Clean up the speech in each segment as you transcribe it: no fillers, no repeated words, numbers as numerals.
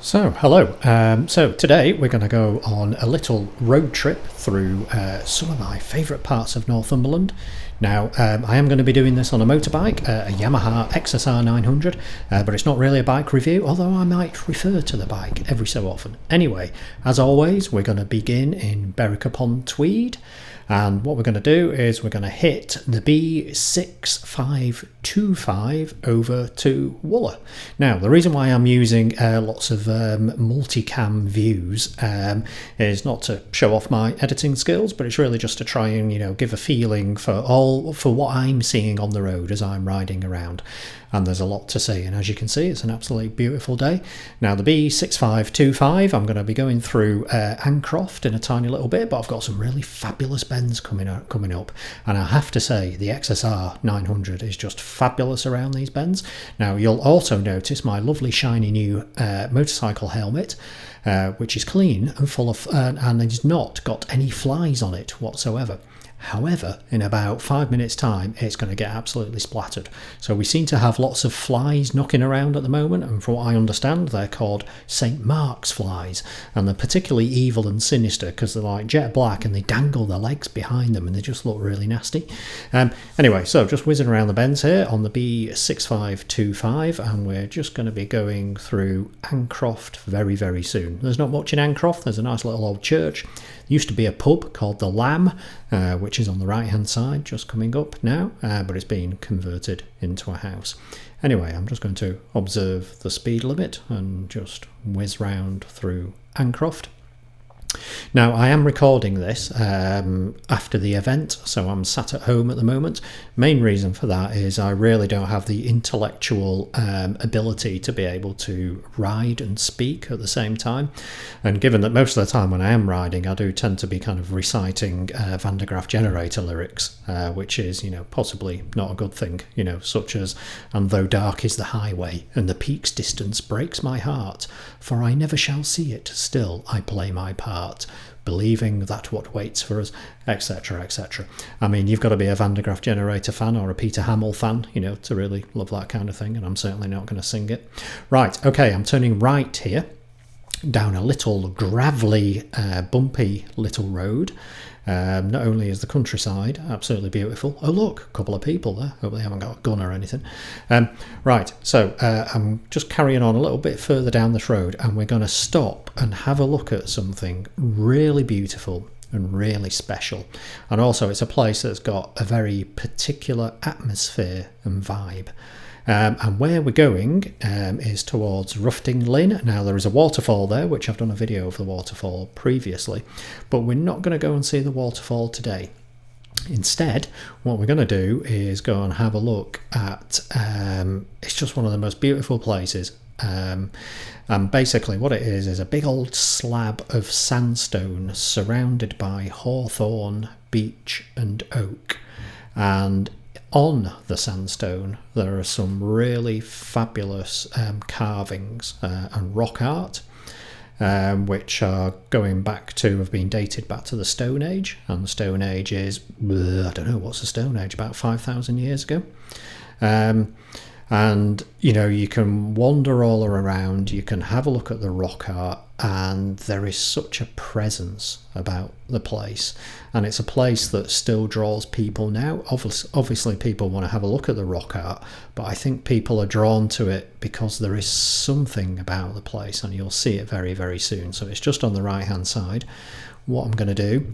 So, hello. So today we're going to go on a little road trip through some of my favourite parts of Northumberland. Now, I am going to be doing this on a motorbike, a Yamaha XSR900, but it's not really a bike review, although I might refer to the bike every so often. Anyway, as always, we're going to begin in Berwick-upon-Tweed. And what we're going to do is we're going to hit the B6525 over to Wooler. Now, the reason why I'm using lots of multicam views is not to show off my editing skills, but it's really just to try and give a feeling for what I'm seeing on the road as I'm riding around. And there's a lot to see, and as you can see, it's an absolutely beautiful day. Now, the B6525, I'm going to be going through Ancroft in a tiny little bit, but I've got some really fabulous bends coming up, and I have to say the XSR900 is just fabulous around these bends. Now, you'll also notice my lovely shiny new motorcycle helmet, which is clean and full of and has not got any flies on it whatsoever. However, in about 5 minutes time, it's going to get absolutely splattered. So we seem to have lots of flies knocking around at the moment, and from what I understand, they're called St. Mark's flies, and they're particularly evil and sinister because they're like jet black and they dangle their legs behind them and they just look really nasty. Anyway, so just whizzing around the bends here on the B6525, and we're just going to be going through Ancroft very, very soon. There's not much in Ancroft. There's a nice little old church. Used to be a pub called the Lamb, which is on the right hand side, just coming up now, but it's been converted into a house. Anyway, I'm just going to observe the speed limit and just whiz round through Ancroft. Now, I am recording this after the event, so I'm sat at home at the moment. Main reason for that is I really don't have the intellectual ability to be able to ride and speak at the same time. And given that most of the time when I am riding, I do tend to be kind of reciting Van der Graaf Generator lyrics, which is, possibly not a good thing, such as, "And though dark is the highway, and the peak's distance breaks my heart, for I never shall see it, still I play my part, believing that what waits for us," etc., etc. I mean, you've got to be a Van der Graaf Generator fan or a Peter Hamill fan, to really love that kind of thing, and I'm certainly not going to sing it. Right, okay, I'm turning right here, down a little gravelly, bumpy little road. Not only is the countryside absolutely beautiful. Oh look, a couple of people there. Hope they haven't got a gun or anything. Right, so I'm just carrying on a little bit further down this road, and we're going to stop and have a look at something really beautiful and really special. And also it's a place that's got a very particular atmosphere and vibe. And where we're going is towards Rufting Linn. Now, there is a waterfall there, which I've done a video of the waterfall previously, but we're not going to go and see the waterfall today. Instead, what we're going to do is go and have a look at, it's just one of the most beautiful places. And basically what it is a big old slab of sandstone surrounded by hawthorn, beech and oak. And on the sandstone there are some really fabulous carvings and rock art, which are have been dated back to the Stone Age, and the Stone Age is, I don't know, what's the Stone Age, about 5,000 years ago. And you can wander all around, you can have a look at the rock art, and there is such a presence about the place, and it's a place that still draws people now. Obviously people want to have a look at the rock art, but I think people are drawn to it because there is something about the place, and you'll see it very, very soon. So it's just on the right hand side. What I'm going to do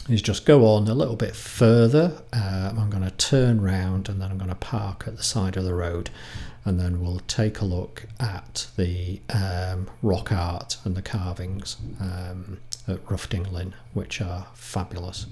is just go on a little bit further. I'm going to turn round, and then I'm going to park at the side of the road, and then we'll take a look at the rock art and the carvings at Rufting Linn, which are fabulous.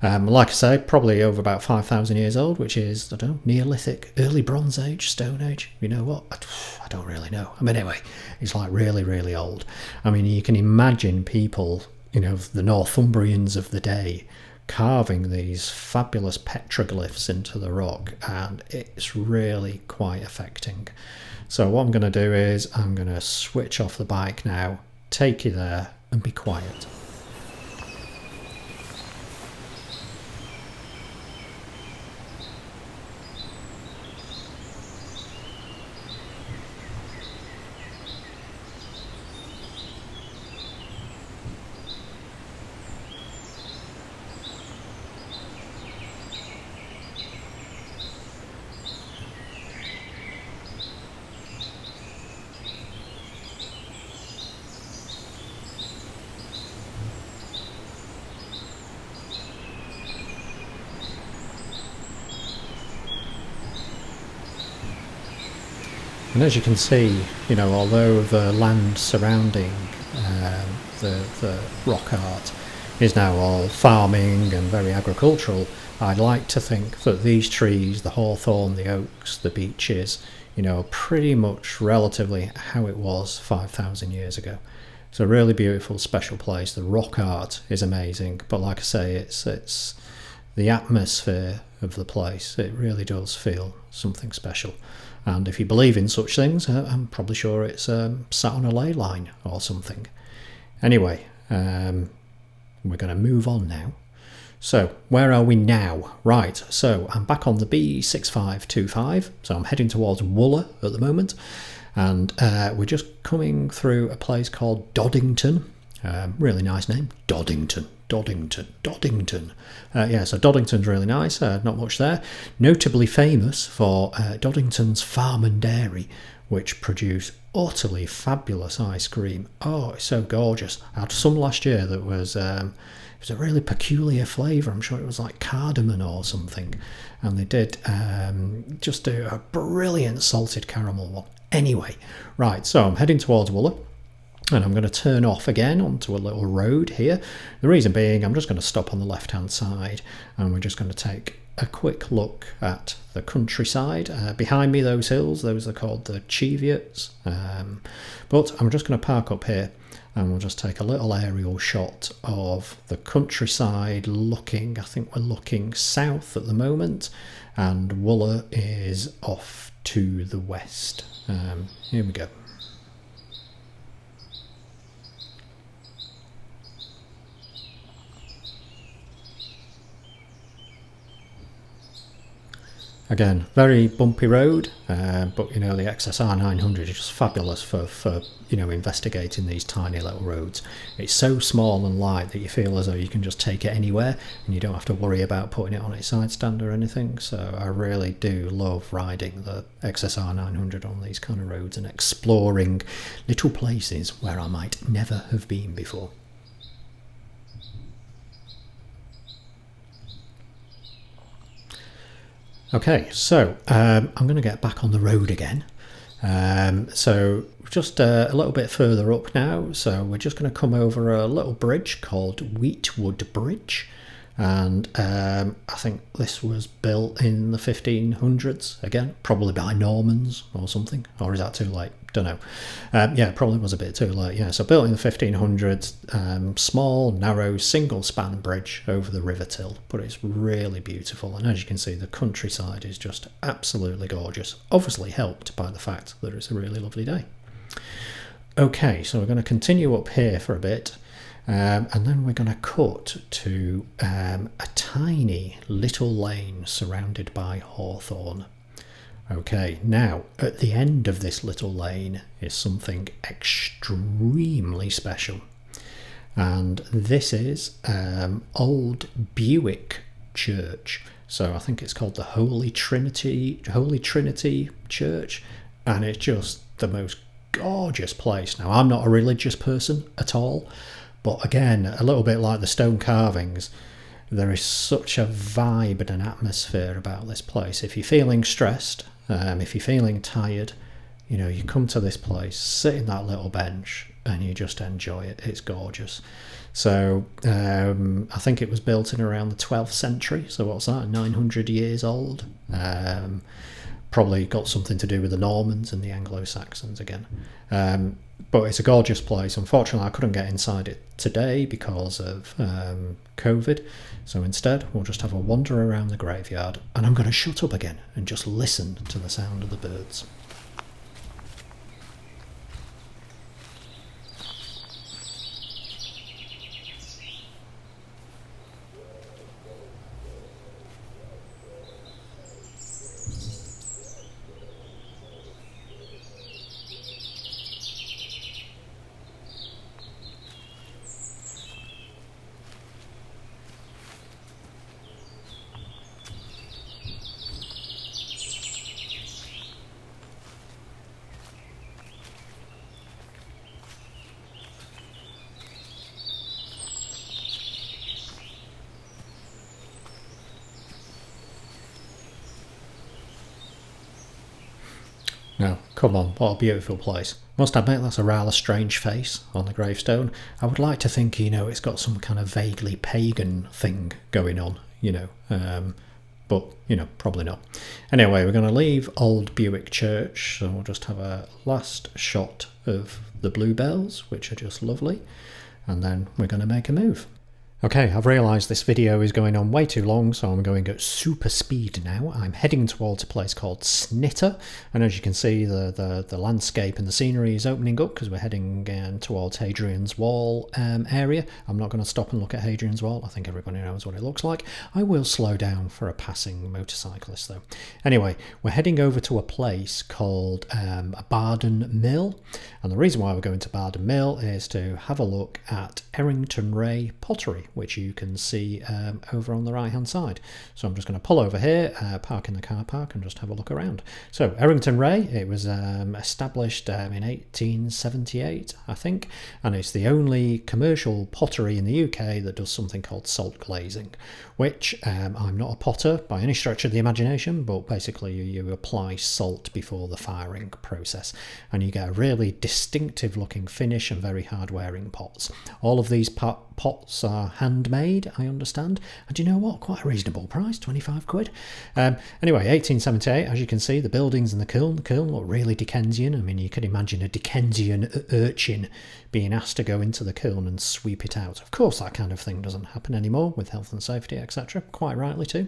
Like I say, probably over about 5,000 years old, which is, I don't know, Neolithic, early Bronze Age, Stone Age, you know what? I don't really know. I mean, anyway, it's like really, really old. I mean, you can imagine people, the Northumbrians of the day, carving these fabulous petroglyphs into the rock, and it's really quite affecting. So what I'm going to do is I'm going to switch off the bike now, take you there, and be quiet. And as you can see, you know, although the land surrounding the rock art is now all farming and very agricultural, I'd like to think that these trees, the hawthorn, the oaks, the beeches, you know, are pretty much relatively how it was 5,000 years ago. It's a really beautiful, special place. The rock art is amazing, but like I say, it's the atmosphere of the place. It really does feel something special. And if you believe in such things, I'm probably sure it's sat on a ley line or something. Anyway, we're going to move on now. So, where are we now? Right, so I'm back on the B6525, so I'm heading towards Wooler at the moment, and we're just coming through a place called Doddington. Really nice name, Doddington. Yeah, so Doddington's really nice, not much there. Notably famous for Doddington's Farm and Dairy, which produce utterly fabulous ice cream. Oh, it's so gorgeous. I had some last year that was... it was a really peculiar flavour. I'm sure it was like cardamom or something. And they did just do a brilliant salted caramel one. Anyway, right, so I'm heading towards Wooler. And I'm going to turn off again onto a little road here. The reason being, I'm just going to stop on the left-hand side. And we're just going to take a quick look at the countryside. Behind me, those hills, those are called the Cheviots. But I'm just going to park up here. And we'll just take a little aerial shot of the countryside looking, I think we're looking south at the moment, and Wooler is off to the west. Here we go. Again, very bumpy road, but you know, the XSR900 is just fabulous for you know, investigating these tiny little roads. It's so small and light that you feel as though you can just take it anywhere and you don't have to worry about putting it on its side stand or anything. So I really do love riding the XSR900 on these kind of roads and exploring little places where I might never have been before. Okay, so I'm going to get back on the road again. So just a little bit further up now, so we're just going to come over a little bridge called Wheatwood Bridge, and I think this was built in the 1500s, again, probably by Normans or something, or is that too late? Don't know. Yeah, probably was a bit too late, yeah. So built in the 1500s, small, narrow, single-span bridge over the River Till, but it's really beautiful, and as you can see, the countryside is just absolutely gorgeous, obviously helped by the fact that it's a really lovely day. Okay, so we're going to continue up here for a bit, and then we're going to cut to a tiny little lane surrounded by hawthorn. Okay, now at the end of this little lane is something extremely special, and this is old Bewick Church. So I think it's called the Holy Trinity Church, and it's just the most gorgeous place. Now, I'm not a religious person at all, but again, a little bit like the stone carvings, there is such a vibe and an atmosphere about this place. If you're feeling stressed, if you're feeling tired, you know, you come to this place, sit in that little bench, and you just enjoy it. It's gorgeous. So I think it was built in around the 12th century. So what's that? 900 years old. Probably got something to do with the Normans and the Anglo-Saxons again. But it's a gorgeous place. Unfortunately, I couldn't get inside it today because of COVID. So instead, we'll just have a wander around the graveyard, and I'm going to shut up again and just listen to the sound of the birds. No, come on, what a beautiful place. Must admit, that's a rather strange face on the gravestone. I would like to think, it's got some kind of vaguely pagan thing going on, but, probably not. Anyway, we're going to leave Old Bewick Church, so we'll just have a last shot of the bluebells, which are just lovely, and then we're going to make a move. Okay, I've realised this video is going on way too long, so I'm going at super speed now. I'm heading towards a place called Snitter, and as you can see, the landscape and the scenery is opening up because we're heading towards Hadrian's Wall area. I'm not going to stop and look at Hadrian's Wall. I think everybody knows what it looks like. I will slow down for a passing motorcyclist, though. Anyway, we're heading over to a place called Bardon Mill, and the reason why we're going to Bardon Mill is to have a look at Errington Ray Pottery, which you can see over on the right hand side. So I'm just going to pull over here, park in the car park and just have a look around. So Errington Ray, it was established in 1878, I think, and it's the only commercial pottery in the UK that does something called salt glazing, which I'm not a potter by any stretch of the imagination, but basically you apply salt before the firing process and you get a really distinctive looking finish and very hard wearing pots. All of these pots are handmade, I understand, and you know what, quite a reasonable price, 25 quid. Anyway, 1878, as you can see, the buildings in the kiln look really Dickensian. I mean, you could imagine a Dickensian urchin being asked to go into the kiln and sweep it out. Of course, that kind of thing doesn't happen anymore with health and safety, etc. Quite rightly too.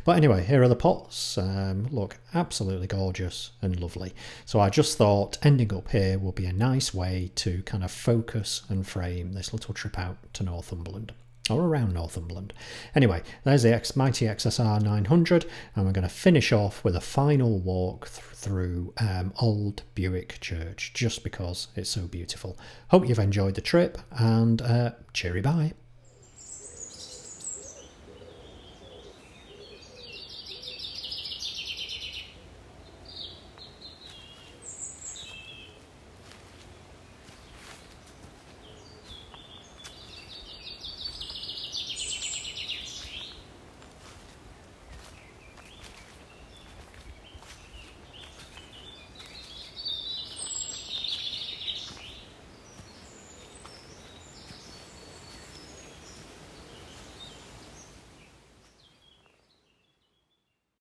But anyway, here are the pots. Look absolutely gorgeous and lovely. So I just thought ending up here will be a nice way to kind of focus and frame this little trip out to Northumberland, or around Northumberland. Anyway, there's the mighty XSR900, and we're going to finish off with a final walk through Old Bewick Church, just because it's so beautiful. Hope you've enjoyed the trip, and cheery bye.